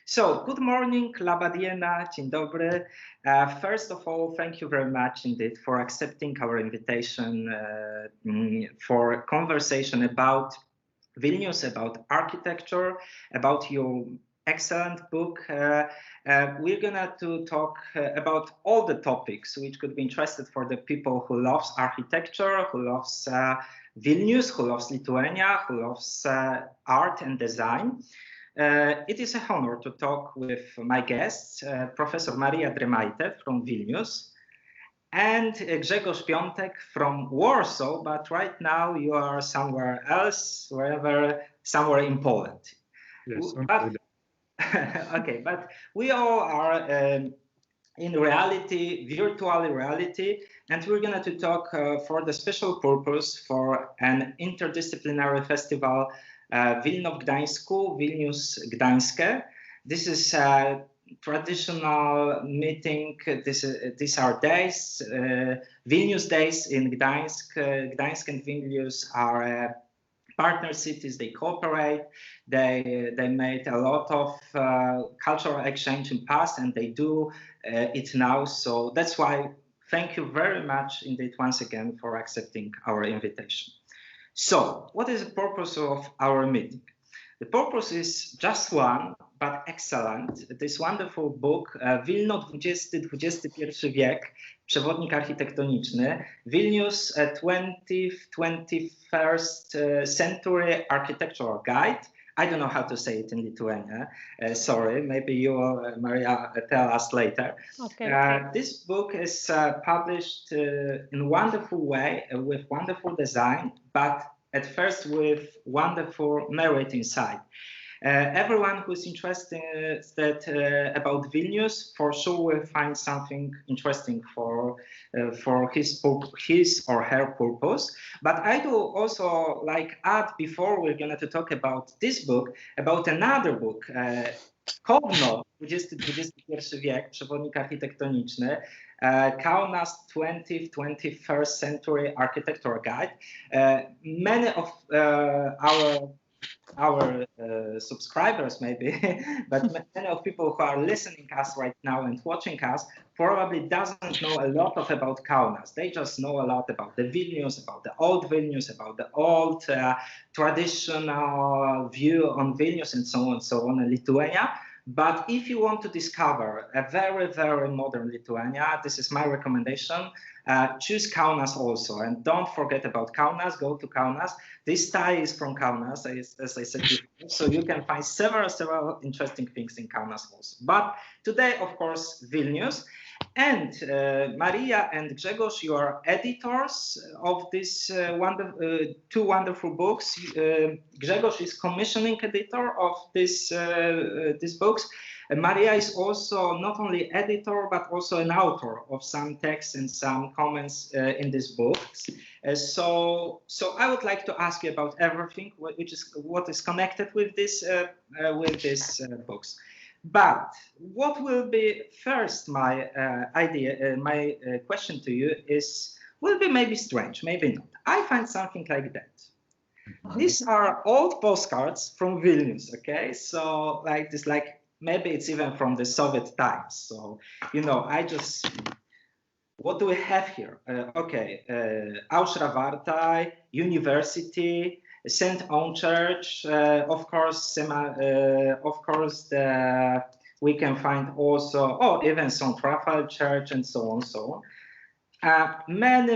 So, good morning, labadiena, dzień dobry. First of all, thank you very much indeed for accepting our invitation for a conversation about Vilnius, about architecture, about your excellent book. We're gonna to talk about all the topics which could be interested for the people who loves architecture, who loves Vilnius, who loves Lithuania, who loves art and design. It is a honor to talk with my guests, Professor Maria Dremaite from Vilnius and Grzegorz Piątek from Warsaw, but right now you are somewhere else, somewhere in Poland. Yes, okay, but we all are in reality, virtual reality, and we're going to talk for the special purpose for an interdisciplinary festival, Wilno XX-XXI, Vilnius Gdańskie. This is a traditional meeting. These are days, Vilnius days in Gdańsk. Gdańsk and Vilnius are partner cities. They cooperate. They made a lot of cultural exchange in past, and they do it now. So that's why thank you very much indeed once again for accepting our invitation. So what is the purpose of our meeting? The purpose is just one, but excellent. This wonderful book, Wilno XX-XXI wiek, Przewodnik architektoniczny, Vilnius 20th, 21st century architectural guide. I don't know how to say it in Lithuania. Sorry, maybe you will, Maria, tell us later. Okay. This book is published in a wonderful way with wonderful design, but at first with wonderful narrative inside. Everyone who's interested about Vilnius, for sure will find something interesting for his or her purpose. But I do also like add, before we're going to talk about this book, about another book, Wilno XX-XXI wiek, Przewodnik architektoniczny, Kaunas 20th, 21st century architectural guide. Many of our subscribers maybe, but many of people who are listening us right now and watching us probably doesn't know a lot about Kaunas. They just know a lot about the Vilnius, about the old Vilnius, about the old traditional view on Vilnius and so on in Lithuania. But if you want to discover a very, very modern Lithuania, this is my recommendation. Choose Kaunas also, and don't forget about Kaunas. Go to Kaunas. This tie is from Kaunas, as I said before, so you can find several interesting things in Kaunas also. But today, of course, Vilnius. And Maria and Grzegorz, you are editors of these two wonderful books. Grzegorz is commissioning editor of these books. Maria is also not only editor, but also an author of some texts and some comments in these books. So I would like to ask you about everything, what is connected with these books. But what will be first my question to you will be maybe strange, maybe not. I find something like that. These are old postcards from Vilnius, okay? So like this, maybe it's even from the Soviet times. So, what do we have here? Auschra Wartaj, University, St. Own Church, of course, we can find also, even St. Raphael Church and so on. Many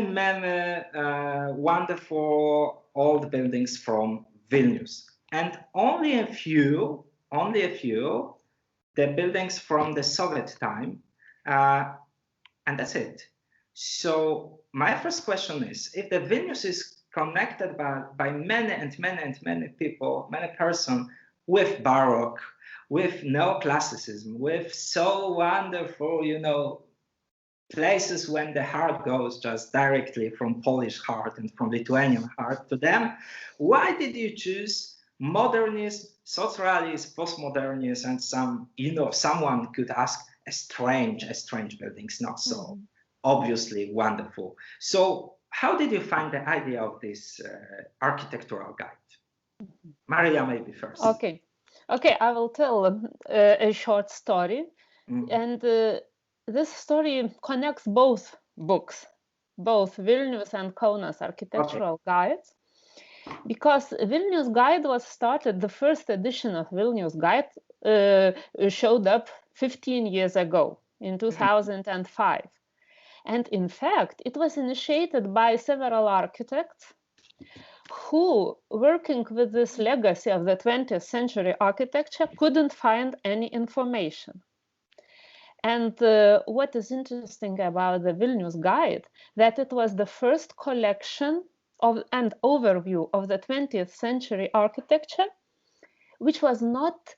wonderful old buildings from Vilnius, and only a few, the buildings from the Soviet time, and that's it. So my first question is, if the Vilnius is connected by many people, many persons with Baroque, with neoclassicism, with so wonderful, places when the heart goes just directly from Polish heart and from Lithuanian heart to them. Why did you choose modernism, socialist, postmodernist, and someone could ask a strange buildings, not so obviously wonderful. So how did you find the idea of this architectural guide? Maria, maybe first. Okay. Okay, I will tell a short story. And this story connects both books, both Vilnius and Kaunas architectural guides, because Vilnius Guide was started, the first edition of Vilnius Guide showed up 15 years ago, in 2005. And in fact, it was initiated by several architects who, working with this legacy of the 20th century architecture, couldn't find any information. And what is interesting about the Vilnius Guide, that it was the first collection of and overview of the 20th century architecture, which was not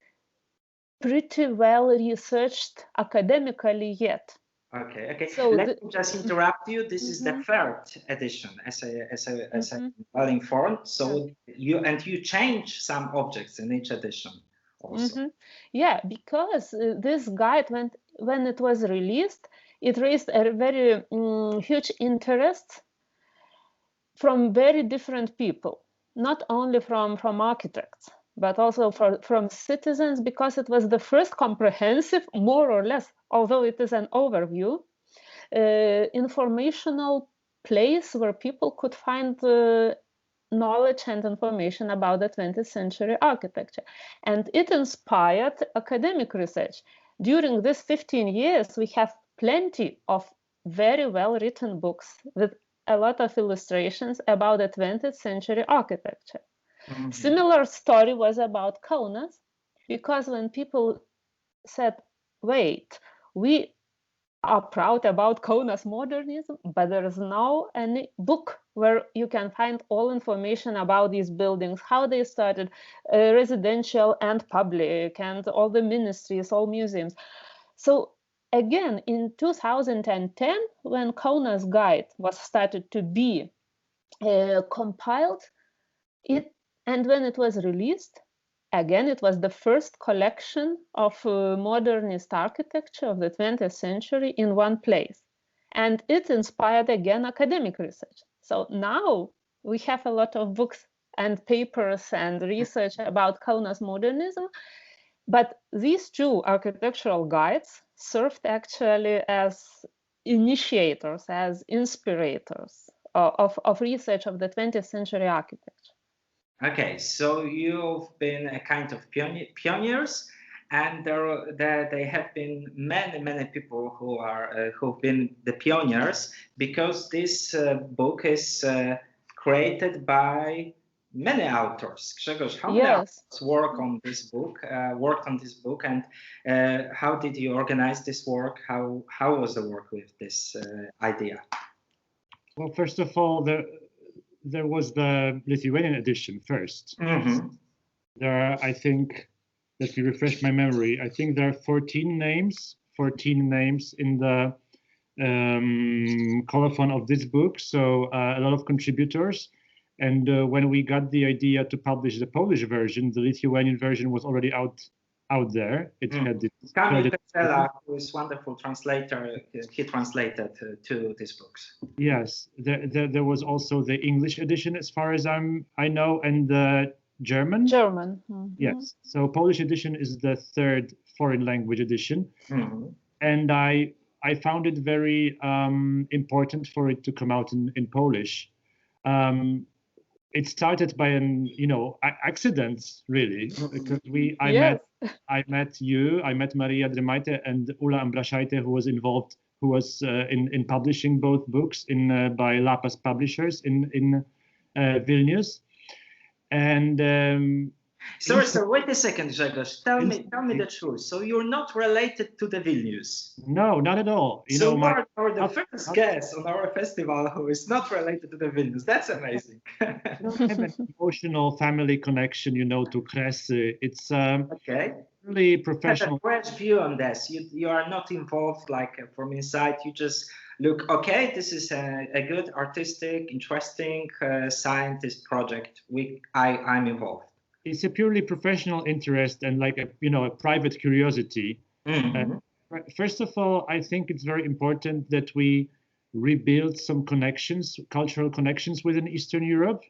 pretty well researched academically yet. Okay. So let me just interrupt you. This is the third edition, as I'm well informed. So you change some objects in each edition also. Yeah, because this guide, when it was released, it raised a very huge interest from very different people, not only from architects, but also from citizens, because it was the first comprehensive, more or less, although it is an overview, informational place where people could find knowledge and information about the 20th century architecture. And it inspired academic research. During these 15 years, we have plenty of very well-written books with a lot of illustrations about the 20th century architecture. Similar story was about Kaunas, because when people said, wait, we are proud about Kaunas modernism, but there is no any book where you can find all information about these buildings, how they started, residential and public, and all the ministries, all museums. So again, in 2010, when Kaunas Guide was started to be compiled, and when it was released, again, it was the first collection of modernist architecture of the 20th century in one place. And it inspired, again, academic research. So now we have a lot of books and papers and research about Kaunas modernism. But these two architectural guides served actually as initiators, as inspirators of research of the 20th century architecture. Okay, so you've been a kind of pioneers, and there have been many people who've been the pioneers, because this book is created by many authors. Grzegorz, how many authors worked on this book, and how did you organize this work? How was the work with this idea? Well, first of all, there was the Lithuanian edition first. There are, I think, let me refresh my memory, I think there are 14 names in the colophon of this book, so a lot of contributors. And when we got the idea to publish the Polish version, the Lithuanian version was already out there. It had this. Kamil Pesela, who is a wonderful translator, he translated to these books. Yes, there was also the English edition, as far as I know, and the German. Yes, so Polish edition is the third foreign language edition, and I found it very important for it to come out in Polish. It started by accidents, really, because I met you, I met Maria Dremaite and Ula Ambrashaite, who was involved, who was in publishing both books by Lapas Publishers in Vilnius. And sorry, wait a second, Grzegorz. Tell me the truth. So you're not related to the Vilnius? No, not at all. You are the first guest on our festival who is not related to the Vilnius. That's amazing. I don't have an emotional family connection, to Kresy. It's really professional. I have a fresh view on this. You are not involved from inside. You just look, okay, this is a good artistic, interesting scientist project. I'm involved. It's a purely professional interest and a private curiosity. First of all, I think it's very important that we rebuild some connections, cultural connections within Eastern Europe.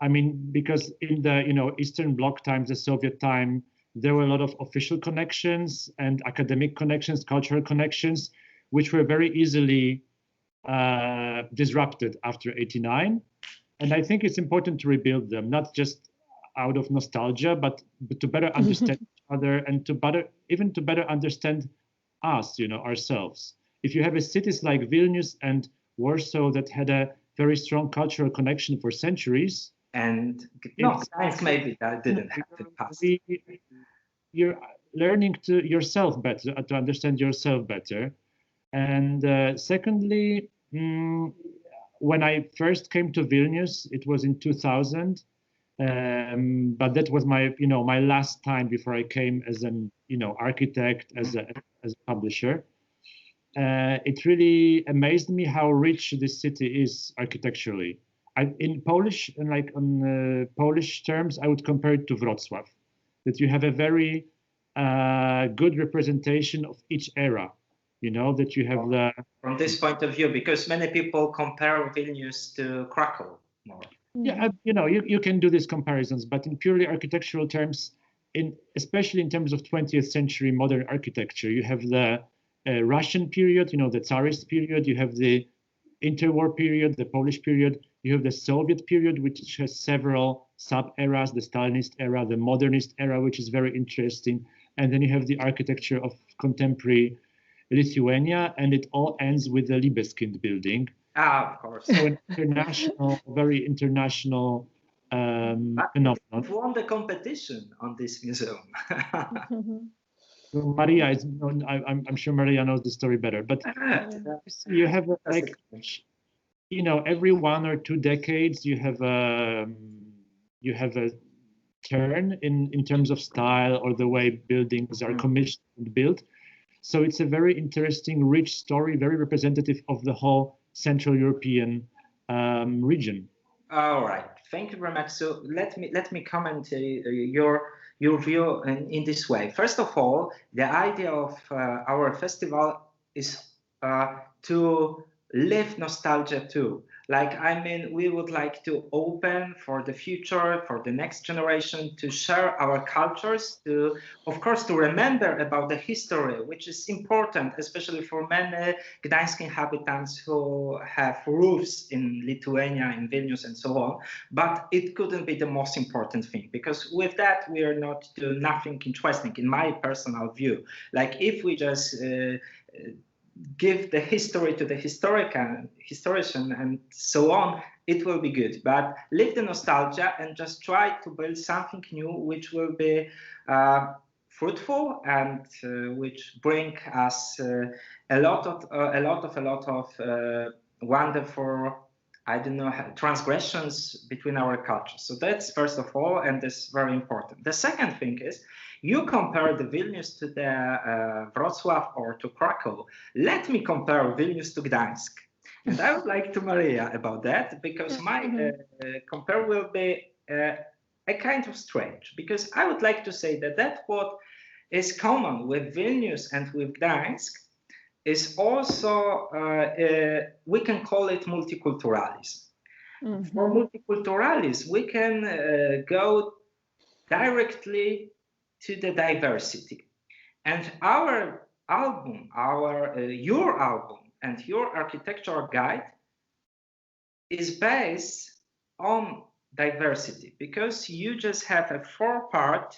I mean, because in the Eastern Bloc times, the Soviet time, There were a lot of official connections and academic connections, cultural connections, which were very easily disrupted after '89. And I think it's important to rebuild them, not just out of nostalgia, but to better understand each other and to better understand us, ourselves. If you have cities like Vilnius and Warsaw that had a very strong cultural connection for centuries, and Gdańsk maybe that didn't happen past. You're learning to yourself better, to understand yourself better. And secondly, when I first came to Vilnius, it was in 2000, but that was my, my last time before I came as an, architect, as a publisher. It really amazed me how rich this city is architecturally. In Polish, and like on Polish terms, I would compare it to Wrocław, that you have a very good representation of each era. That you have the... From this point of view, because many people compare Vilnius to Krakow more. Yeah, you can do these comparisons, but in purely architectural terms, especially in terms of 20th century modern architecture, you have the Russian period, the Tsarist period, you have the interwar period, the Polish period, you have the Soviet period, which has several sub-eras, the Stalinist era, the modernist era, which is very interesting. And then you have the architecture of contemporary Lithuania, and it all ends with the Libeskind building. Of course. So an international, very international phenomenon. It won the competition on this museum. So Maria is, I'm sure Maria knows the story better, but you have like, every 1 or 2 decades, you have a turn in terms of style or the way buildings are commissioned and built. So it's a very interesting, rich story, very representative of the whole Central European region. All right, thank you very much. So let me comment your view in this way. First of all, the idea of our festival is to live nostalgia too. We would like to open for the future, for the next generation, to share our cultures, of course, to remember about the history, which is important, especially for many Gdańsk inhabitants who have roots in Lithuania, in Vilnius, and so on. But it couldn't be the most important thing, because with that, we are not doing nothing interesting, in my personal view. Like if we just give the history to the historian and so on, it will be good. But leave the nostalgia and just try to build something new, which will be fruitful and which bring us a lot of wonderful, I don't know, transgressions between our cultures. So that's first of all, and that's very important. The second thing is, you compare the Vilnius to the Wrocław or to Krakow. Let me compare Vilnius to Gdańsk. And I would like to Maria about that, because my compare will be a kind of strange, because I would like to say that what is common with Vilnius and with Gdańsk is also, we can call it multiculturalism. For multiculturalism, we can go directly to the diversity. And our album, your album and your architectural guide is based on diversity, because you just have a 4-part,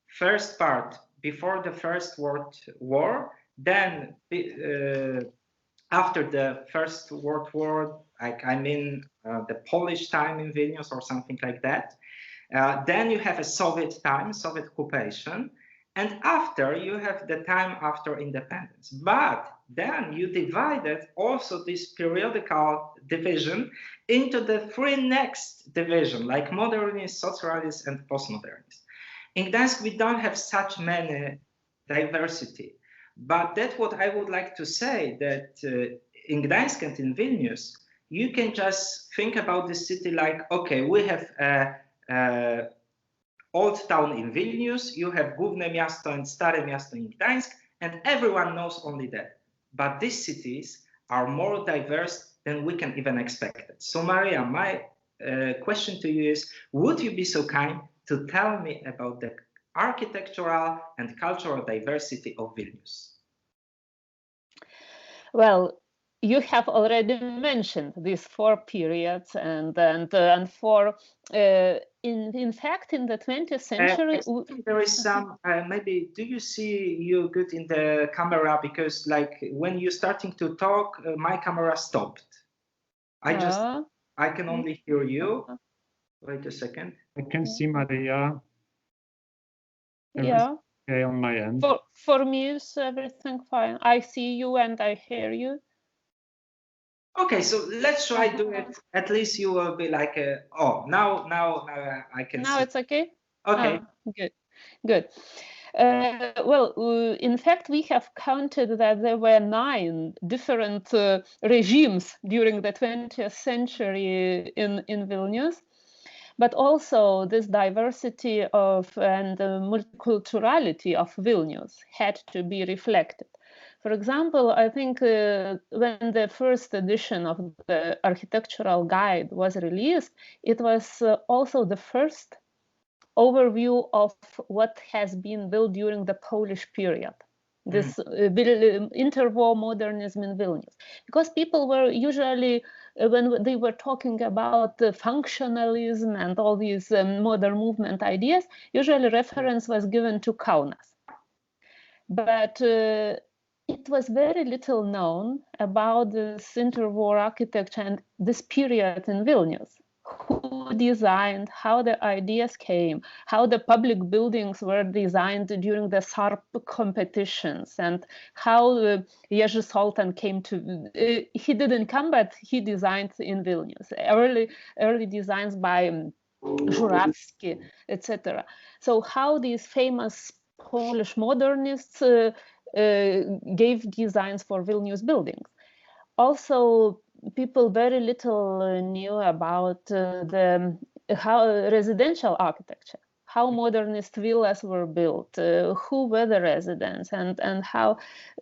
first part before the First World War, then after the First World War, the Polish time in Vilnius or something like that. Then you have a Soviet time, Soviet occupation, and after you have the time after independence. But then you divided also this periodical division into the 3 next division, like modernist, socialist, and postmodernist. In Gdańsk, we don't have such many diversity, but that's what I would like to say, that in Gdańsk and in Vilnius, you can just think about the city like, okay, we have Old Town in Vilnius, you have Główne Miasto and Stare Miasto in Gdańsk, and everyone knows only that. But these cities are more diverse than we can even expect it. So Maria, my question to you is, would you be so kind to tell me about the architectural and cultural diversity of Vilnius? Well, you have already mentioned these 4 periods, and for in fact in the 20th century there is some maybe do you see you good in the camera, because like when you're starting to talk my camera stopped. I can only hear you. Wait a second. I can see Maria. Yeah. Okay on my end. For me is everything fine. I see you and I hear you. Okay, so let's try do it. At least you will be like, oh, now I can. Now see. it's okay. Okay. Good. Well, in fact, we have counted that there were 9 different regimes during the 20th century in Vilnius. But also this diversity of and multiculturality of Vilnius had to be reflected. For example, I think when the first edition of the architectural guide was released, it was also the first overview of what has been built during the Polish period, this interwar modernism in Vilnius. Because people were usually, when they were talking about functionalism and all these modern movement ideas, usually reference was given to Kaunas. But it was very little known about this interwar architecture and this period in Vilnius. Who designed, how the ideas came, how the public buildings were designed during the SARP competitions, and how Jerzy Soltan came to, he didn't come, but he designed in Vilnius. Early designs by Żurawski, etc. So how these famous Polish modernists gave designs for Vilnius buildings. Also, people very little knew about how residential architecture, how modernist villas were built, who were the residents, and how.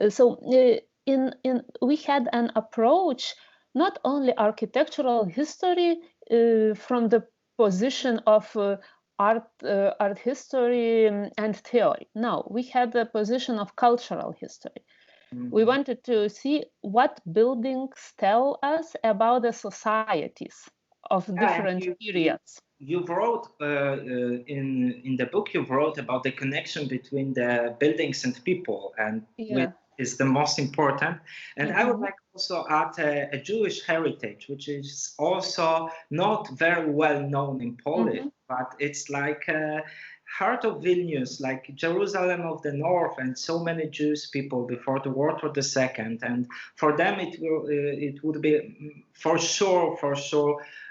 So we had an approach, not only architectural history from the position of art history and theory. No, we had the position of cultural history. We wanted to see what buildings tell us about the societies of different periods. You wrote in the book, you wrote about the connection between the buildings and people, and which is the most important. And I would like also add a Jewish heritage, which is also not very well known in Polish, but it's like heart of Vilnius, like Jerusalem of the North, and so many Jewish people before the World War II, and for them it would be for sure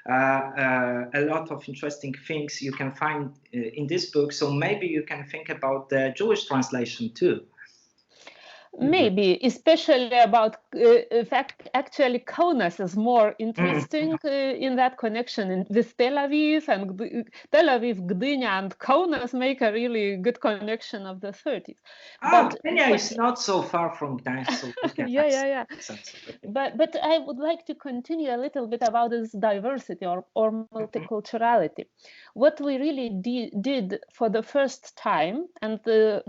a lot of interesting things you can find in this book. So maybe you can think about the Jewish translation too. Maybe, especially about, in fact, actually Kaunas is more interesting in that connection with Tel Aviv, and Tel Aviv, Gdynia, and Kaunas make a really good connection of the 30s. Gdynia is not so far from Gdańsk. So yeah. But I would like to continue a little bit about this diversity or multiculturality. What we really did for the first time, and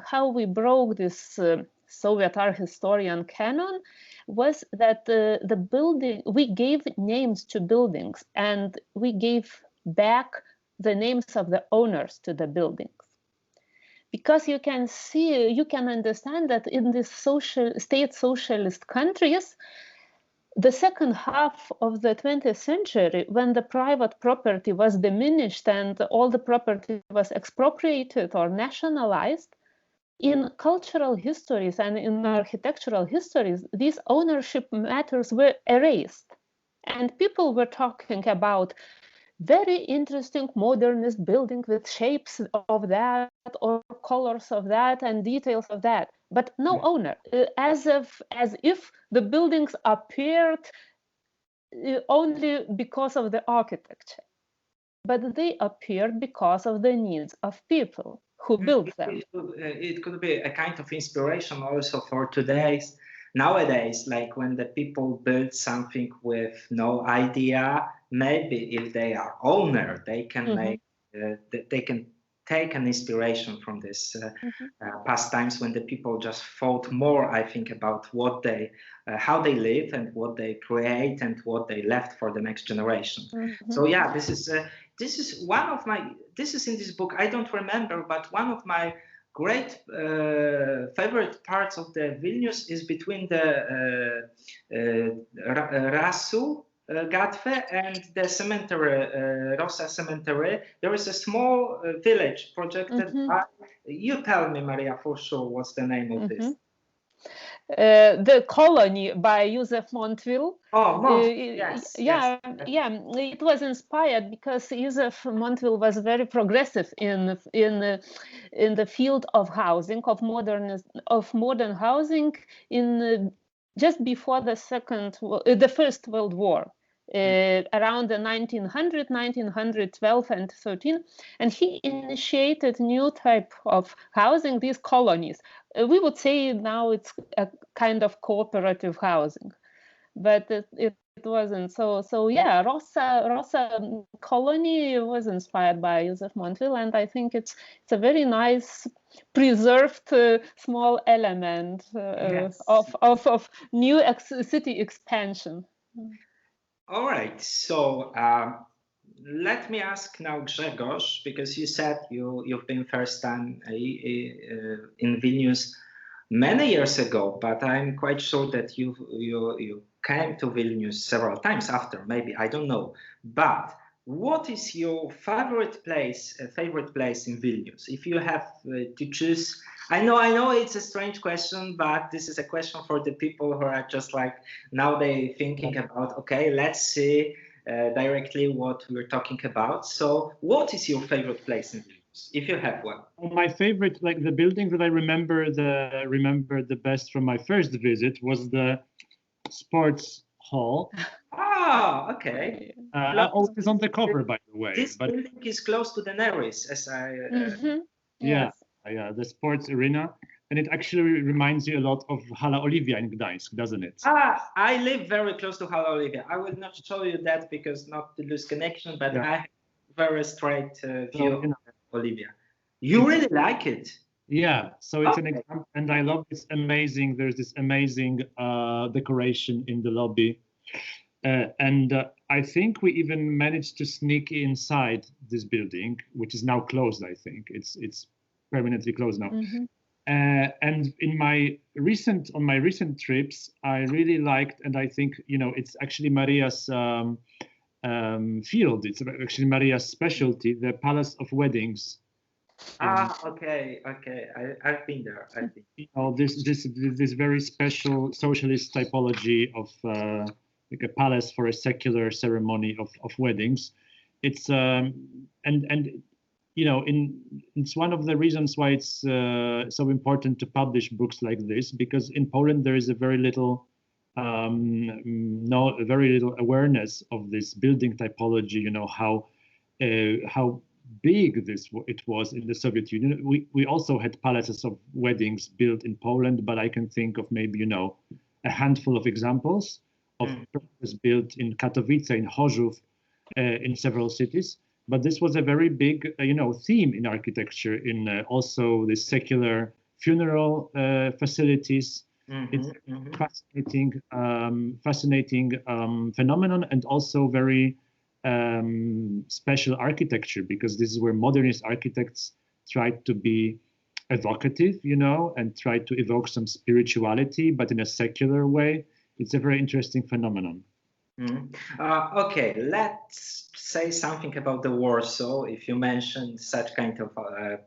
how we broke this Soviet art historian canon, was that we gave names to buildings, and we gave back the names of the owners to the buildings. Because you can understand that in these state socialist countries, the second half of the 20th century, when the private property was diminished and all the property was expropriated or nationalized, in cultural histories and in architectural histories, these ownership matters were erased. And people were talking about very interesting modernist building with shapes of that or colors of that and details of that, but no owner, as if the buildings appeared only because of the architecture. But they appeared because of the needs of people who built them. It could be a kind of inspiration also for nowadays, like when the people build something with no idea, maybe if they are owner, they can make, they can take an inspiration from this past times when the people just thought more, I think, about what they, how they live and what they create and what they left for the next generation. So yeah, this is one of my, this is in this book, I don't remember, but one of my great favorite parts of the Vilnius is between the Rasu Gatve and the cemetery, Rosa Cemetery. There is a small village projected by, you tell me, Maria, for sure, what's the name of this? The Colony by Joseph Montville. Oh, Montville, yes. Yeah, it was inspired because Joseph Montville was very progressive in the field of housing, of modern housing in just before the First World War. Around the 1912 and 13, and he initiated new type of housing, these colonies. We would say now it's a kind of cooperative housing, but it wasn't. So yeah, Rosa Colony was inspired by Joseph Montville, and I think it's a very nice preserved small element of new city expansion. All right, so let me ask now Grzegorz, because you said you've been first time in Vilnius many years ago, but I'm quite sure that you came to Vilnius several times after, maybe, I don't know. But what is your favorite place in Vilnius? If you have to choose, I know it's a strange question, but this is a question for the people who are just like, now they thinking about, okay, let's see directly what we're talking about. So what is your favorite place in Vilnius, if you have one? My favorite, like the building that I remember the best from my first visit was the sports hall. Ah, okay. Always on the cover, by the way. This building is close to the Neris, as I... Yeah, the sports arena. And it actually reminds you a lot of Hala Oliwia in Gdańsk, doesn't it? I live very close to Hala Oliwia. I will not show you that because not to lose connection, but I have very straight view of Oliwia. You really like it? Yeah, so it's an example, and I love this amazing, there's this amazing decoration in the lobby. And I think we even managed to sneak inside this building, which is now closed, I think. It's permanently closed now. And on my recent trips, I really liked, and I think, it's actually Maria's field. It's actually Maria's specialty, the Palace of Weddings. Okay. I've been there. This very special socialist typology of like a palace for a secular ceremony of weddings. It's it's one of the reasons why it's so important to publish books like this, because in Poland there is a very little awareness of this building typology. How big it was in the Soviet Union. We also had palaces of weddings built in Poland, but I can think of maybe a handful of examples of palaces built in Katowice, in Chorzów, in several cities. But this was a very big, theme in architecture, in also the secular funeral facilities. It's fascinating phenomenon, and also very special architecture, because this is where modernist architects tried to be evocative, and tried to evoke some spirituality, but in a secular way. It's a very interesting phenomenon. Okay, let's say something about the Warsaw. If you mentioned such kind of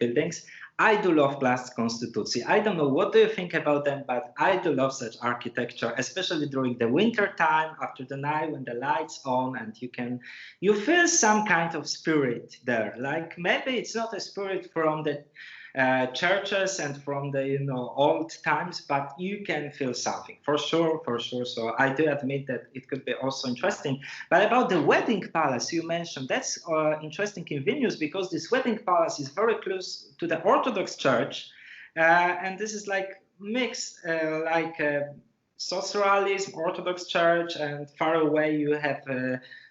buildings, I do love Plac Konstytucji. I don't know what do you think about them, but I do love such architecture, especially during the winter time, after the night when the lights on, and you feel some kind of spirit there. Like maybe it's not a spirit from the churches and from the old times, but you can feel something for sure. So I do admit that it could be also interesting. But about the wedding palace you mentioned, that's interesting in Vilnius, because this wedding palace is very close to the Orthodox Church, and this is like mixed, like socialism, Orthodox Church, and far away you have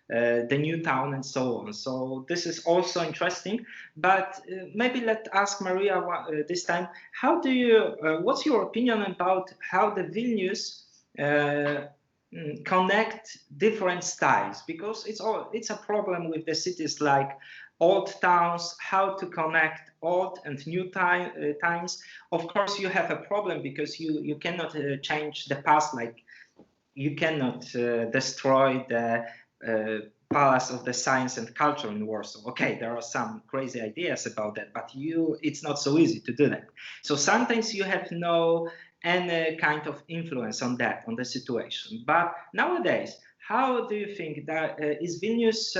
the new town and so on. So this is also interesting. But maybe let's ask Maria this time, how do you, what's your opinion about how the Vilnius connect different styles? Because it's a problem with the cities like old towns, how to connect old and new times. Of course, you have a problem because you cannot change the past, like you cannot destroy the Palace of the Science and Culture in Warsaw. Okay, there are some crazy ideas about that, but it's not so easy to do that. So sometimes you have no any kind of influence on that, on the situation. But nowadays, how do you think that is Vilnius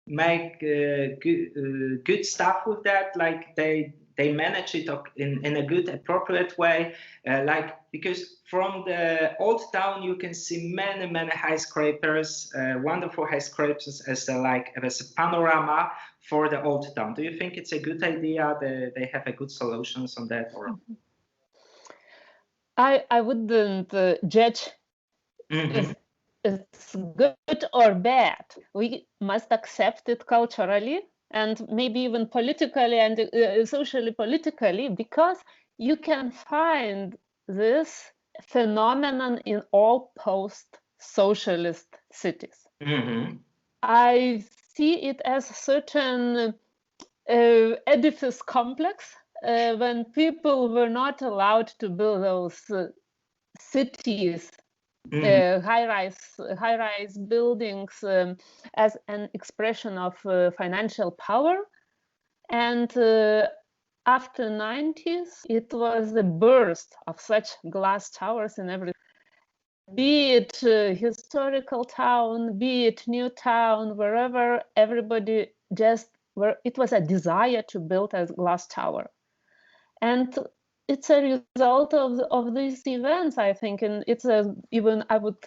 make good stuff with that? Like they manage it in a good, appropriate way, like, because from the old town you can see many high scrapers, wonderful high scrapers as a panorama for the old town. Do you think it's a good idea? They have a good solutions on that, or? I wouldn't judge if it's good or bad. We must accept it culturally and maybe even politically and socially politically, because you can find this phenomenon in all post-socialist cities. I see it as a certain edifice complex when people were not allowed to build those cities, high-rise buildings as an expression of financial power. And after 90s, it was the burst of such glass towers in every, be it historical town, be it new town, wherever, everybody just it was a desire to build a glass tower. And it's a result of these events, I think, and it's even I would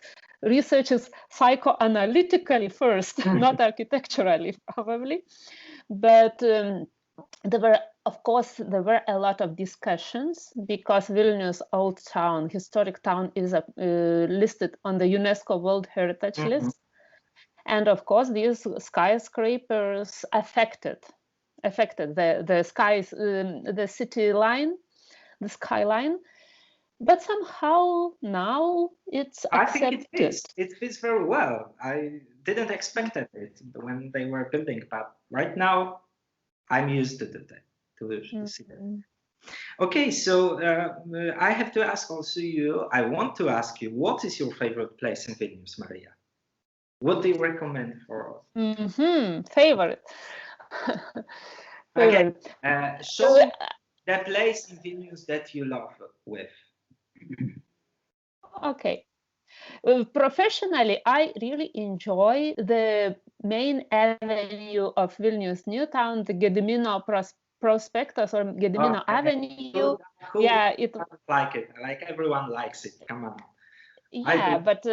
research is psychoanalytically first, not architecturally probably, but there were a lot of discussions because Vilnius Old Town, historic town, is listed on the UNESCO World Heritage List, and of course these skyscrapers affected the skies, the city line, the skyline, but somehow now it's accepted. I think it fits very well. I didn't expect it when they were building, but right now I'm used to see that. Okay, so I have to ask also you, I want to ask you, what is your favorite place in Vilnius, Maria? What do you recommend for us? Favorite. Okay, show the place in Vilnius that you love with. Okay. Professionally, I really enjoy the main avenue of Vilnius New Town, the Gedimino Prospectus or Gedimino Avenue. It like it. Like everyone likes it. Come on. Yeah, but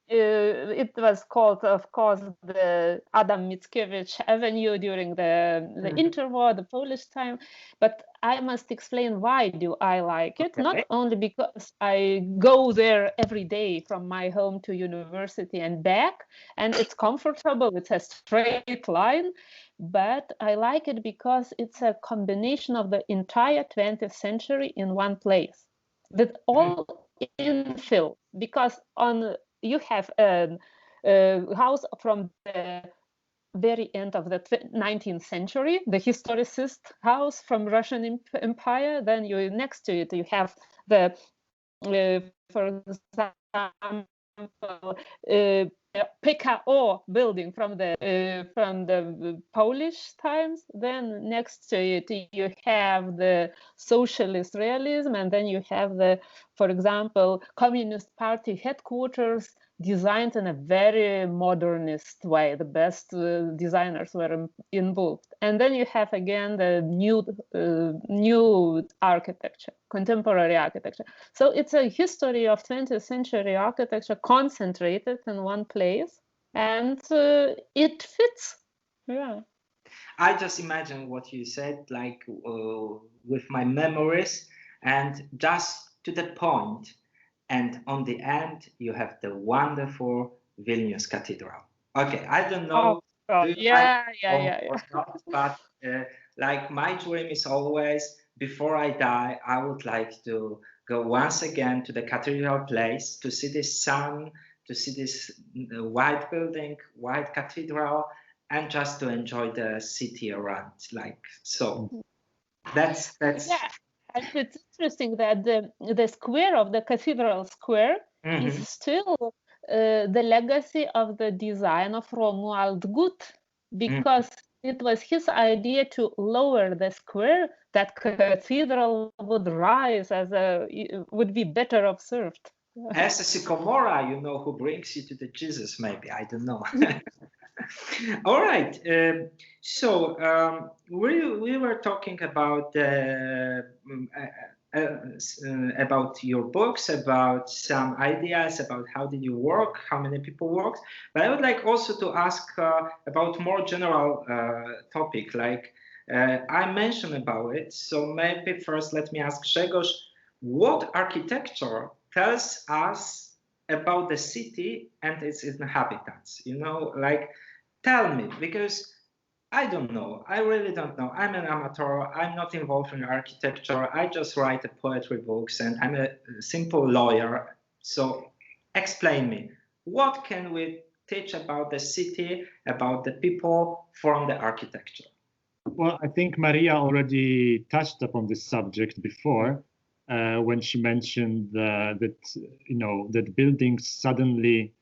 it was called, of course, the Adam Mickiewicz Avenue during the interwar, the Polish time. But I must explain why do I like it. Not only because I go there every day from my home to university and back, and it's comfortable, it's a straight line, but I like it because it's a combination of the entire 20th century in one place. That all infill, because you have a house from the very end of the 19th century, the historicist house from Russian Empire. Then next to it you have the, for example, PKO building from the Polish times. Then next to it you have the socialist realism, and then you have the, for example, Communist Party headquarters designed in a very modernist way. The best designers were involved. And then you have again the new architecture, contemporary architecture. So it's a history of 20th century architecture concentrated in one place, and it fits. Yeah. I just imagine what you said, like with my memories, and just to the point. And on the end, you have the wonderful Vilnius Cathedral. Okay, I don't know. Yeah. Not, but like my dream is always, before I die, I would like to go once again to the cathedral place, to see the sun, to see this white building, white cathedral, and just to enjoy the city around. Like, so that's yeah. And it's interesting that the square of the cathedral square is still the legacy of the design of Romuald Gut, because it was his idea to lower the square, that cathedral would rise would be better observed. As a sycamora, you know, who brings you to the Jesus, maybe, I don't know. All right. So we were talking about your books, about some ideas about how did you work, how many people worked. But I would like also to ask about more general topic, like I mentioned about it. So maybe first let me ask Grzegorz, what architecture tells us about the city and its inhabitants? You know, like, tell me, because I don't know. I really don't know. I'm an amateur. I'm not involved in architecture. I just write poetry books, and I'm a simple lawyer. So explain me, what can we teach about the city, about the people from the architecture? Well, I think Maria already touched upon this subject before. When she mentioned that that buildings suddenly,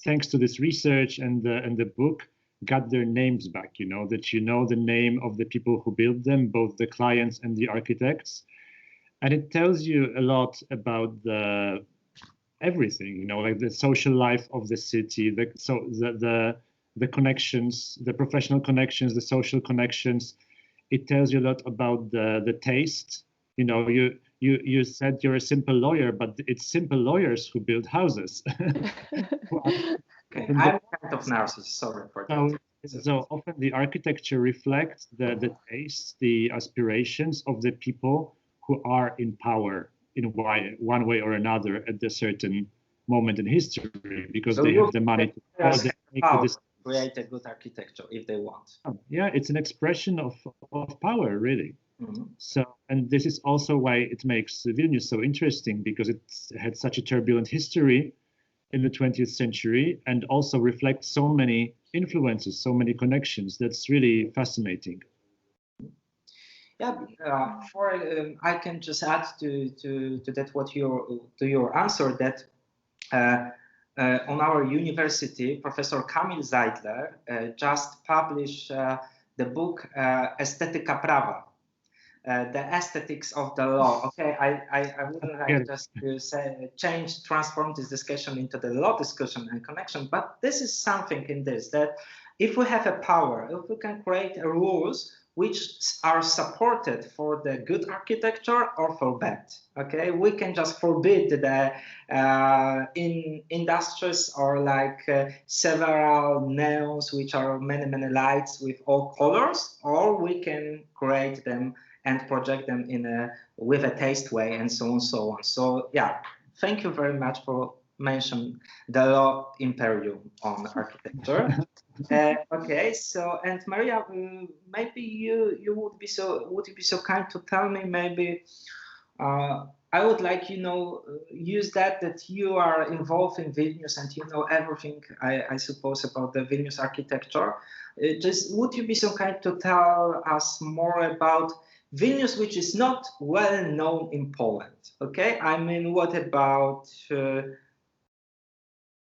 thanks to this research and the book, got their names back. That the name of the people who built them, both the clients and the architects, and it tells you a lot about everything. Like the social life of the city, the connections, the professional connections, the social connections. It tells you a lot about the taste. You said you're a simple lawyer, but it's simple lawyers who build houses. Okay. I'm kind of narcissist, sorry for that. So often the architecture reflects the tastes, the aspirations of the people who are in power in one way or another at a certain moment in history, because they have the money to create a good architecture if they want. Yeah, it's an expression of power, really. So, and this is also why it makes Vilnius so interesting, because it had such a turbulent history in the 20th century and also reflects so many influences, so many connections. That's really fascinating. Yeah, I can just add to that your answer that on our university, Professor Kamil Zeidler just published the book Estetyka Prawa. The aesthetics of the law. Okay, I wouldn't like just to transform this discussion into the law discussion and connection, but this is something in this, that if we have a power, if we can create rules which are supported for the good architecture or for bad, okay, we can just forbid the in industries or like several neons which are many lights with all colors, or we can create them and project them with a taste way, and so on, so on. So yeah, thank you very much for mentioning the law imperium on architecture. Okay, so, and Maria, maybe you would be so kind to tell me, maybe I would like use that you are involved in Vilnius and you know everything, I suppose, about the Vilnius architecture. Just would you be so kind to tell us more about Vilnius, which is not well known in Poland? Okay, I mean, what about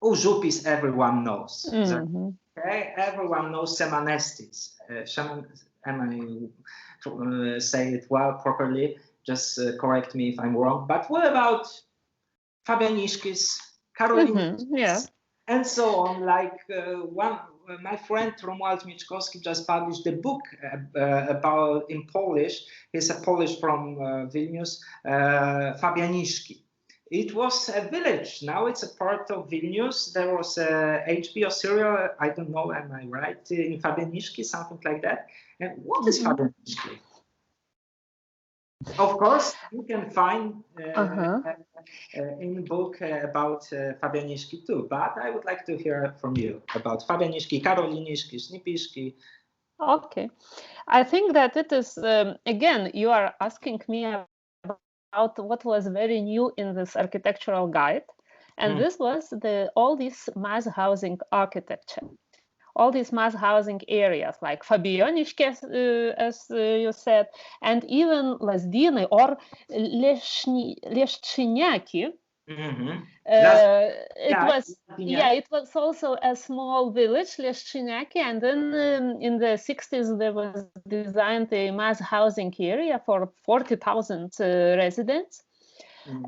Żupis? Everyone knows. Okay, everyone knows Semanestis. Am I say it well properly? Just correct me if I'm wrong. But what about Fabianiškis, Karoliniškis, and so on? Like my friend Romuald Miczkowski just published a book about in Polish. He's a Polish from Vilnius, Fabianiški. It was a village. Now it's a part of Vilnius. There was a HBO serial. I don't know. Am I right? In Fabianiški, something like that. And what is Fabianiški? Of course, you can find in book about Fabianiszki too, but I would like to hear from you about Fabianiszki, Karoliniszki, Snipiszki. Okay, I think that it is, again, you are asking me about what was very new in this architectural guide. And this was all this mass housing architecture. All these mass housing areas like Fabianiški, as you said, and even Lazdynai or Leščiniaki. It was also a small village, Leščiniaki, and then in the 60s there was designed a mass housing area for 40,000 residents.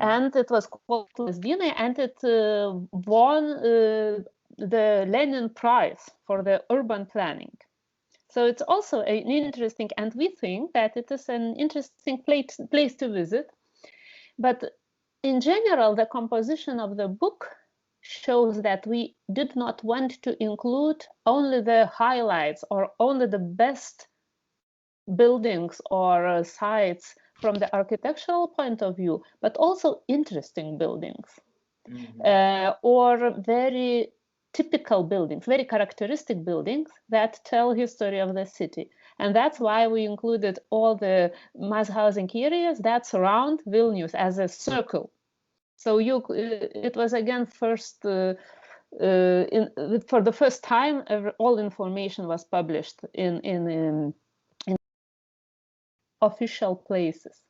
And it was called Lazdynai, and it won the Lenin Prize for the urban planning. So it's also an interesting, and we think that it is an interesting place to visit. But in general, the composition of the book shows that we did not want to include only the highlights or only the best buildings or sites from the architectural point of view, but also interesting buildings or very typical buildings, very characteristic buildings that tell history of the city. And that's why we included all the mass housing areas that surround Vilnius as a circle. So it was again first, for the first time, all information was published in official places,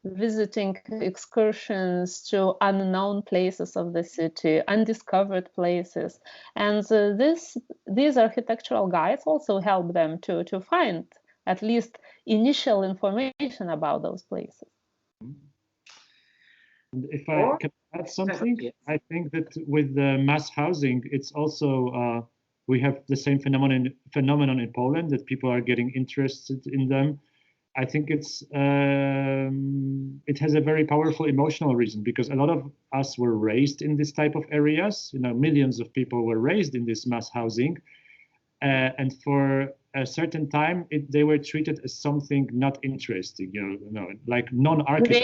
visiting excursions to unknown places of the city, undiscovered places. And these architectural guides also help them to find at least initial information about those places. And if I can add something, I think that with the mass housing, it's also, we have the same phenomenon in Poland, that people are getting interested in them. I think it has a very powerful emotional reason, because a lot of us were raised in this type of areas. Millions of people were raised in this mass housing, and for a certain time, they were treated as something not interesting, like non-architect.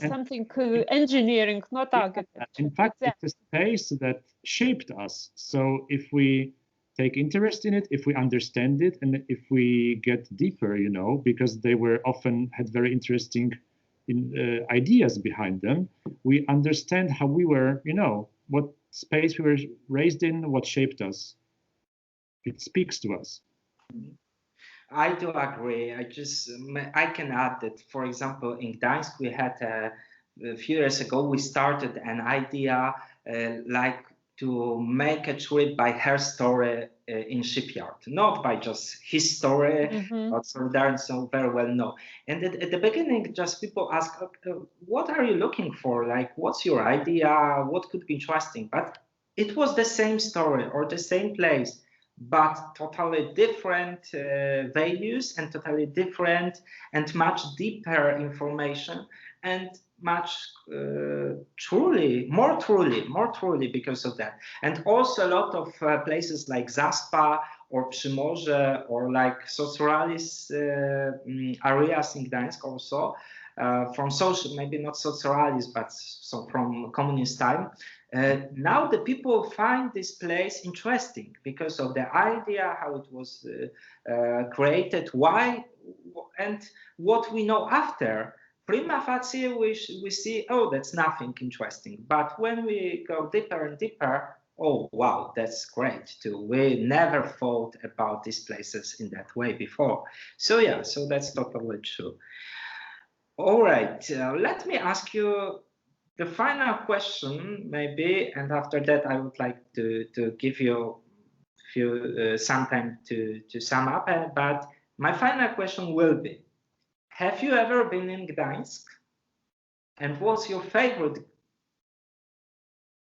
Something engineering, not architecture. In fact, it's a space that shaped us. So if we take interest in it, if we understand it, and if we get deeper, because they were often had very interesting ideas behind them, we understand how we were, what space we were raised in, what shaped us. It speaks to us. I do agree. I can add that, for example, in Gdańsk, we had a few years ago, we started an idea like to make a trip by her story in shipyard, not by just his story, but Solidarity so very well known. And at the beginning, just people ask, what are you looking for? Like, what's your idea? What could be interesting? But it was the same story or the same place, but totally different values and totally different and much deeper information, and much more truly because of that. And also a lot of places like Zaspa or Przymorze or like socialist areas in Gdańsk also, from social, maybe not socialist, but from communist time. Now the people find this place interesting because of the idea, how it was created, why, and what we know after. Prima facie, we see, oh, that's nothing interesting. But when we go deeper and deeper, oh, wow, that's great too. We never thought about these places in that way before. So yeah, so that's totally true. All right, let me ask you the final question, maybe, and after that, I would like to give you some time to sum up. But my final question will be: have you ever been in Gdańsk? And what's your favorite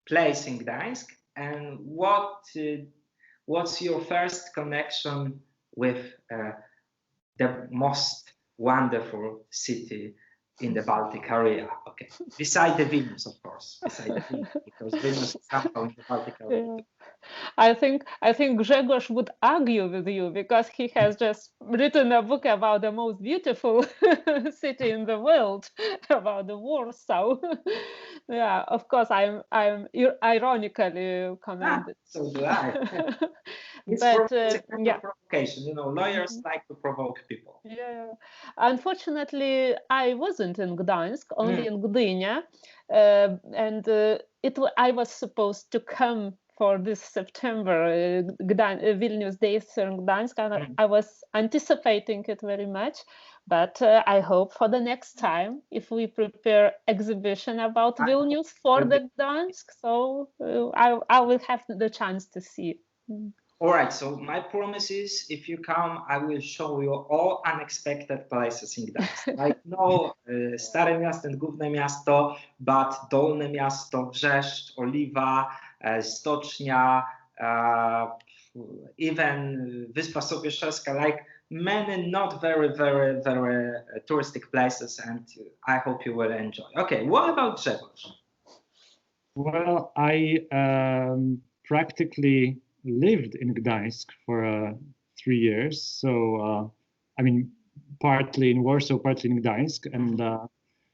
place in Gdańsk? And what's your first connection with the most wonderful city in the Baltic area? Okay, beside the Vilnius, of course, beside the Vilnius, because Vilnius is somehow in the Baltic area. I think Grzegorz would argue with you because he has just written a book about the most beautiful city in the world, about the Warsaw. Yeah, of course, I'm ironically commented. So do I. It's a kind of provocation. You know, lawyers like to provoke people. Yeah. Unfortunately, I wasn't in Gdańsk, only in Gdynia, and I was supposed to come for this September Vilnius Days in Gdańsk, and I was anticipating it very much. But I hope for the next time, if we prepare exhibition about Vilnius for the Gdańsk, so I will have the chance to see it. All right, so my promise is, if you come, I will show you all unexpected places in Gdańsk. Like no Stare Miasto and Główne Miasto, but Dolne Miasto, Wrzeszcz, Oliwa, Stocznia, even Wyspa Sobieszewska, like many not very touristic places, and I hope you will enjoy. Okay, what about Grzegorz? Well, I practically lived in Gdańsk for 3 years. So, I mean, partly in Warsaw, partly in Gdańsk. And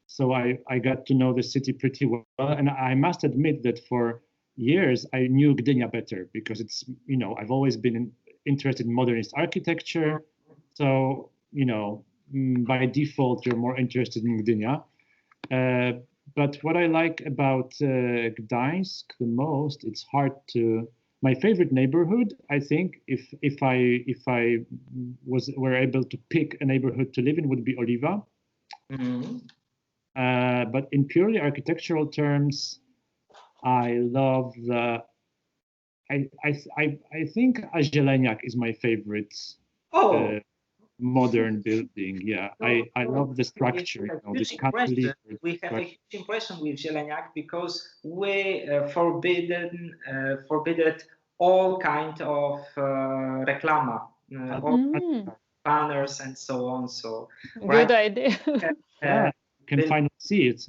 so I got to know the city pretty well. And I must admit that for years, I knew Gdynia better because it's, you know, I've always been interested in modernist architecture. So, you know, by default, you're more interested in Gdynia. But what I like about Gdańsk the most, it's hard to. My favorite neighborhood, I think, if I were able to pick a neighborhood to live in, would be Oliwa. But in purely architectural terms, I love the. I think Zieleniak is my favorite. Modern building, yeah. I love the structure, you know, this cantilever. We have a huge impression with Zieleniak because we forbidden all kind of reklama, all banners and so on. So good idea. You can finally see it.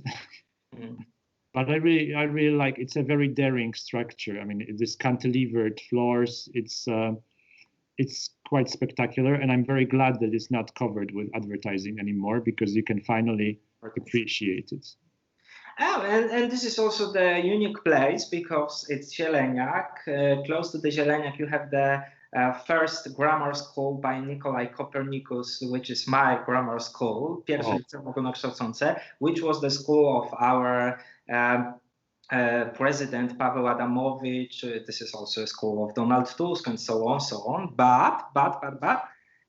But I really like. It's a very daring structure. I mean, this cantilevered floors. It's quite spectacular, and I'm very glad that it's not covered with advertising anymore because you can finally appreciate it. Oh, and this is also the unique place because it's Zieleniak. Close to the Zieleniak, you have the first grammar school by Nikolai Copernicus, which is my grammar school, Pierwsze Liceum Ogólnokształcące, which was the school of our President Paweł Adamowicz. This is also a school of Donald Tusk and so on. But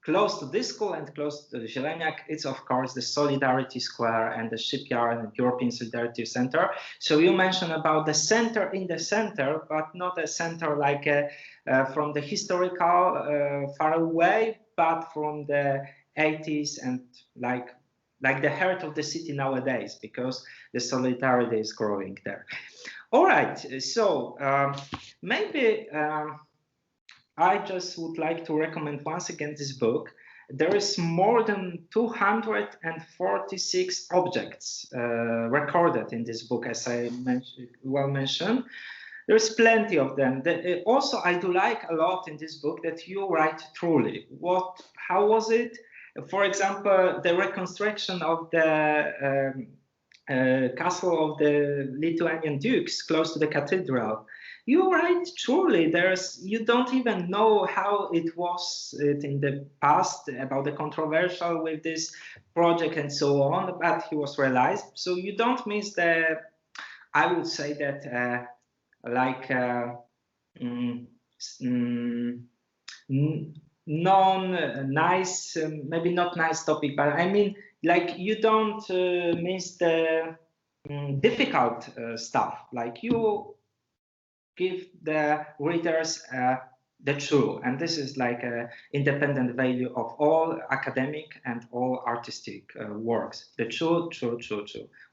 close to this school and close to the Zieleniak, it's of course the Solidarity Square and the Shipyard and European Solidarity Center. So you mentioned about the center in the center, but not a center like from the historical far away, but from the 80s and like the heart of the city nowadays, because the solidarity is growing there. All right, so maybe I just would like to recommend once again this book. There is more than 246 objects recorded in this book, as I mentioned. There's plenty of them. Also, I do like a lot in this book that you write truly. How was it? For example, the reconstruction of the castle of the Lithuanian dukes close to the cathedral. You write truly. You don't even know how it was in the past about the controversial with this project and so on, but he was realized. So you don't miss I would say that non-nice, maybe not nice topic, but I mean, like you don't miss the difficult stuff. Like you give the readers the true, and this is like an independent value of all academic and all artistic works. The true.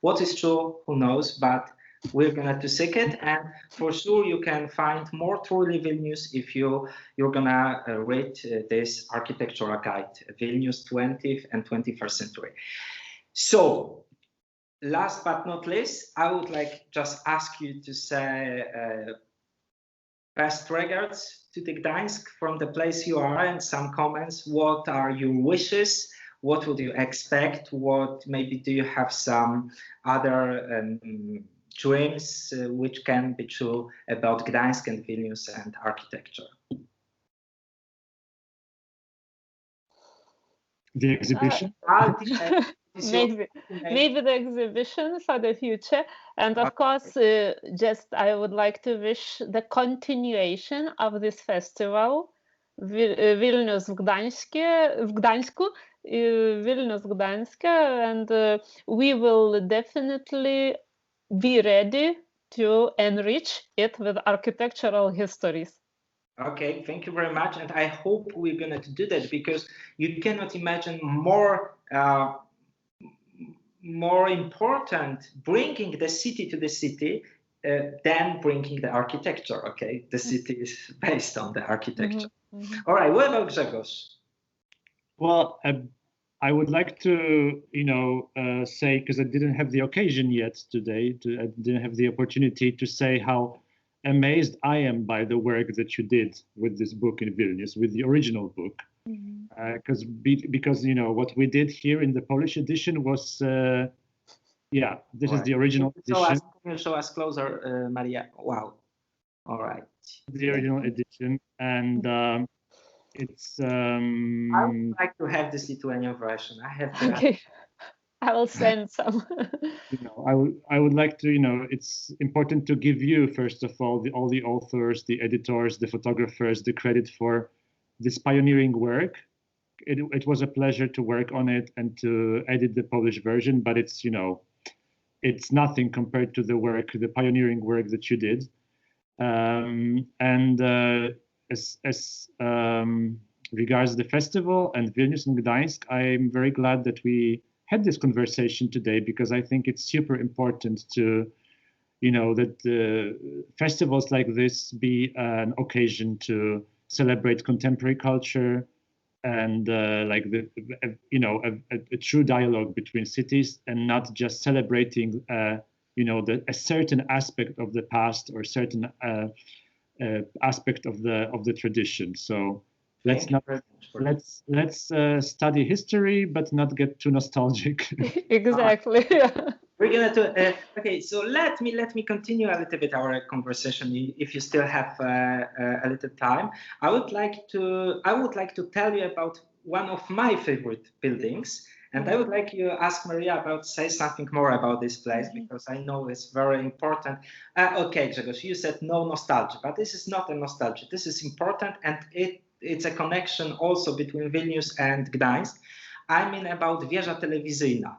What is true? Who knows? But we're gonna to seek it, and for sure you can find more truly Vilnius if you're gonna read this architectural guide, Vilnius 20th and 21st century. So, last but not least, I would like just ask you to say best regards to the Gdańsk from the place you are, and some comments. What are your wishes? What would you expect? What maybe do you have some other dreams which can be true about Gdańsk and Vilnius and architecture? The exhibition? Maybe the exhibition for the future. And of course, just I would like to wish the continuation of this festival, Vilnius w Gdańsku, Vilnius Gdańsk, and we will definitely be ready to enrich it with architectural histories. Okay, thank you very much, and I hope we're going to do that, because you cannot imagine more important bringing the city to the city than bringing the architecture. Okay, the city is based on the architecture. All right, what about Grzegorz? Well, I would like to, say, because I didn't have the occasion yet today, I didn't have the opportunity to say how amazed I am by the work that you did with this book in Vilnius, with the original book. Because what we did here in the Polish edition was, this is the original edition. Can you show us closer, Maria? Wow. All right. The original edition, and it's. I would like to have this Lithuanian version. I have to. Okay. I will send some. I would like to, it's important to give you, first of all the authors, the editors, the photographers, the credit for this pioneering work. It was a pleasure to work on it and to edit the Polish version, but it's, it's nothing compared to the pioneering work that you did. As regards the festival and Vilnius and Gdańsk, I'm very glad that we had this conversation today, because I think it's super important to, that festivals like this be an occasion to celebrate contemporary culture and a true dialogue between cities, and not just celebrating, a certain aspect of the past or certain aspect of the tradition. So let's study history, but not get too nostalgic. Exactly. We're gonna do. Okay, so let me continue a little bit our conversation. If you still have a little time, I would like to tell you about one of my favorite buildings, and I would like you to ask Maria say something more about this place, because I know it's very important. Okay, Grzegorz, you said no nostalgia, but this is not a nostalgia. This is important, and it's a connection also between Vilnius and Gdańsk. I mean about Wieża Telewizyjna.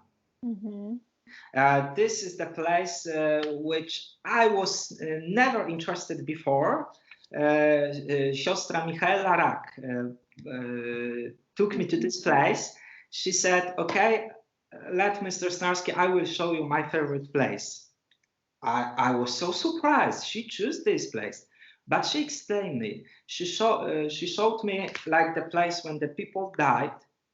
This is the place which I was never interested before. Siostra Michaela Rak took me to this place. She said, okay, let Mr. Snarski, I will show you my favorite place. I was so surprised. She chose this place. But she explained me. She showed me like the place when the people died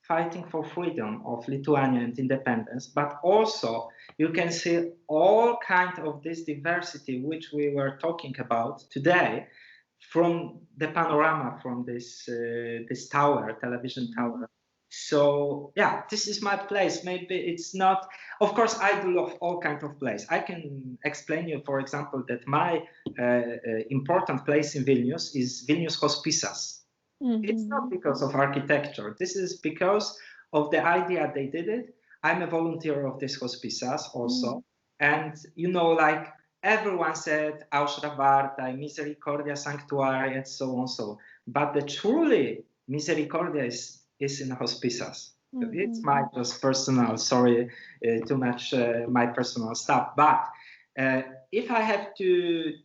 fighting for freedom of Lithuania and independence, but also you can see all kinds of this diversity which we were talking about today from the panorama from this tower, television tower. So yeah, this is my place. Maybe it's not, of course, I do love all kinds of places. I can explain you, for example, that my important place in Vilnius is Vilnius Hospicas. It's not because of architecture. This is because of the idea they did it. I'm a volunteer of this Hospicas also. And, like everyone said, Austra Varta, Misericordia Sanctuary, and so on. But the truly Misericordia is in Hospicas. It's my just personal, sorry, too much my personal stuff. But if I have to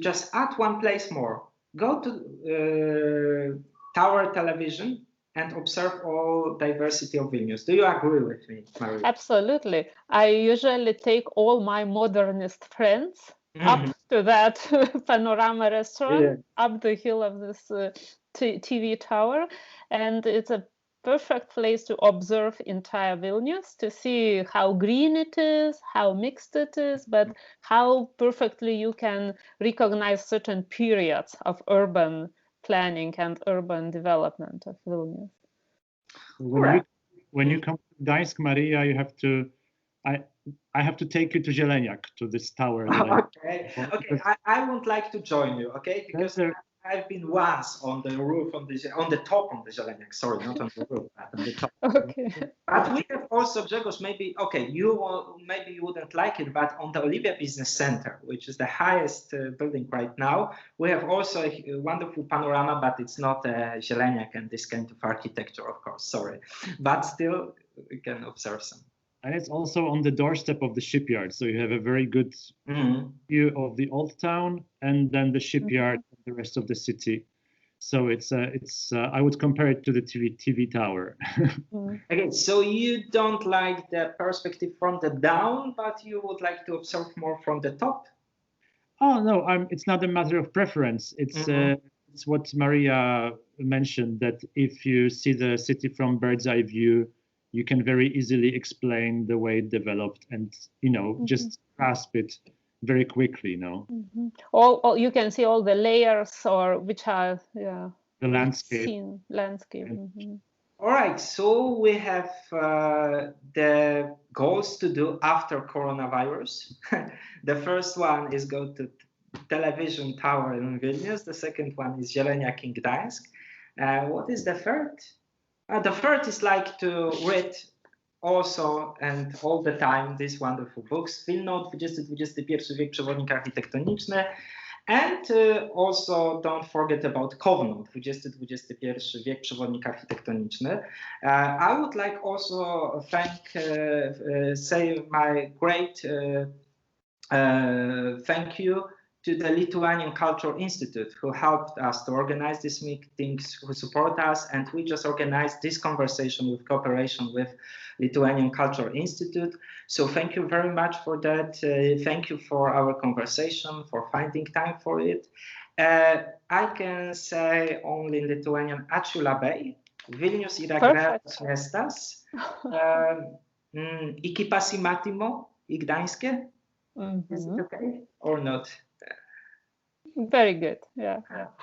just add one place more, go to Tower Television and observe all diversity of Vilnius. Do you agree with me, Maria? Absolutely. I usually take all my modernist friends up to that panorama restaurant, up the hill of this TV tower, and it's a perfect place to observe entire Vilnius, to see how green it is, how mixed it is, but how perfectly you can recognize certain periods of urban planning and urban development of Vilnius. When you come to Gdańsk, Maria, you have to, I have to take you to Zieleniak, to this tower. Okay, I would like to join you, okay? Because I've been once on the roof, on the top of the Zieleniak, sorry, not on the roof, but on the top. Okay. But we have also, Grzegorz, maybe, okay, maybe you wouldn't like it, but on the Olivia Business Center, which is the highest building right now, we have also a wonderful panorama, but it's not Zieleniak and this kind of architecture, of course, sorry. But still, we can observe some. And it's also on the doorstep of the shipyard, so you have a very good view of the old town and then the shipyard and the rest of the city. So it's I would compare it to the TV tower. Okay, so you don't like the perspective from the down, but you would like to observe more from the top? Oh no, it's not a matter of preference. It's what Maria mentioned, that if you see the city from bird's eye view, you can very easily explain the way it developed and, just grasp it very quickly, All you can see all the layers, or which are, the landscape. Landscape. All right, so we have the goals to do after coronavirus. The first one is go to television tower in Vilnius. The second one is Zieleniak in Gdańsk. What is the third? The third is like to read also and all the time these wonderful books. Wilno XX-XXI, wiek, Przewodnik architektoniczny. And also don't forget about Kowno XX-XXI, wiek, Przewodnik architektoniczny. I would like also say my great thank you to the Lithuanian Cultural Institute, who helped us to organize these meetings, who support us, and we just organized this conversation with cooperation with Lithuanian Cultural Institute. So thank you very much for that. Thank you for our conversation, for finding time for it. I can say only in Lithuanian, ačiū labai, Vilnius yra geras miestas. Iki pasimatymo į Gdańskę. Is it okay or not? Very good, yeah.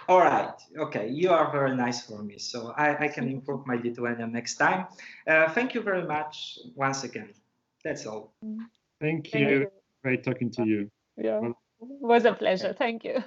All right, okay, you are very nice for me, so I can improve my Lithuanian next time. Thank you very much once again. That's all. Thank you. Great talking to you. Yeah, it was a pleasure. Thank you.